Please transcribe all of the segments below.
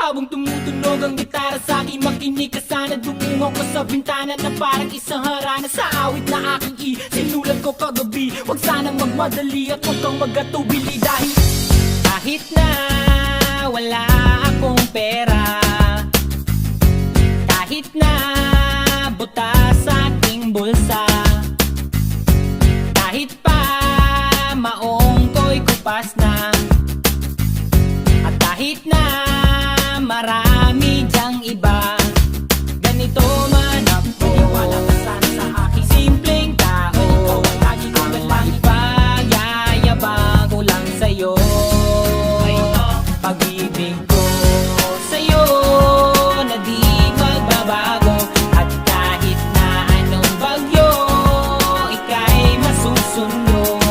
Habang tumutunog ang gitara sa aking makinig ka sana. Dumungan ko sa bintana na parang isang harana. Sa awit na aking sinulat ko kagabi. Huwag sanang magmadali at huwag kang magatubili. Dahil kahit na wala akong pera, kahit na butas sa aking bulsa, kahit pa maong ko'y kupas na, at kahit na marami dyang iba, ganito man ako. Wala ka sana sa aking simpleng tao. Ikaw ang lagi kong galangin, pagyayabang ko lang sa'yo. Pag-ibig ko sa'yo na di magbabago. At kahit na anong bagyo, ika'y masusundo.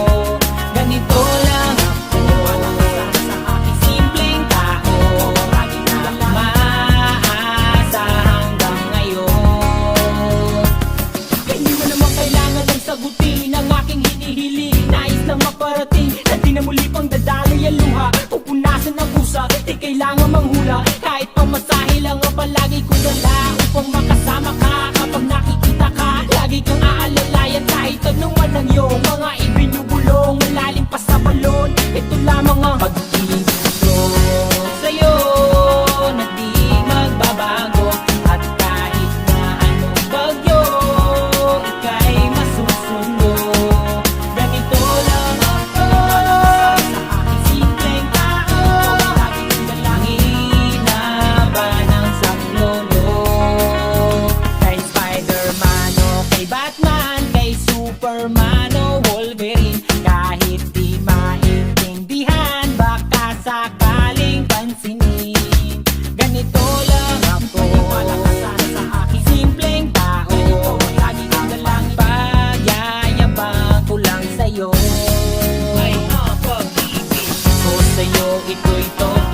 Ganito lang ako. Wala ka sana sa aking simpleng tao. Lagi ko lang maasa hanggang ngayon. Hindi mo naman kailangan ng sagutin ang aking hinihiling. Nais lang maparating na di na muli pang dadaloy ang luha. Pupunasan ang pusa, di kailangan manghula. Kahit pamasahe lang ang palagi ko dala upang makasama ka. Kapag nakikita ka, lagi kang aalalay. At kahit anuman ang iyong mga ibinubulong, malalim pa sa balon, ito lamang ang pag-ibig ko sa'yo na di magbabago. At kahit na anong bagyo, ika'y masusundo. Ganito lang ako sa aking simpleng tao. Lagi kong dalangin na ba ng saklolo. Kay Spider-Man o kay Batman, kay Superman o Wolverine, kahit di maintindihan, baka sakaling pansinin. Ganito lang ako. Wala ka sana sa aking simpleng tao. Lagi kong dalangin, pagyayabang ko lang sa'yo. Ay, pag-ibig ko sa'yo, ito'y to.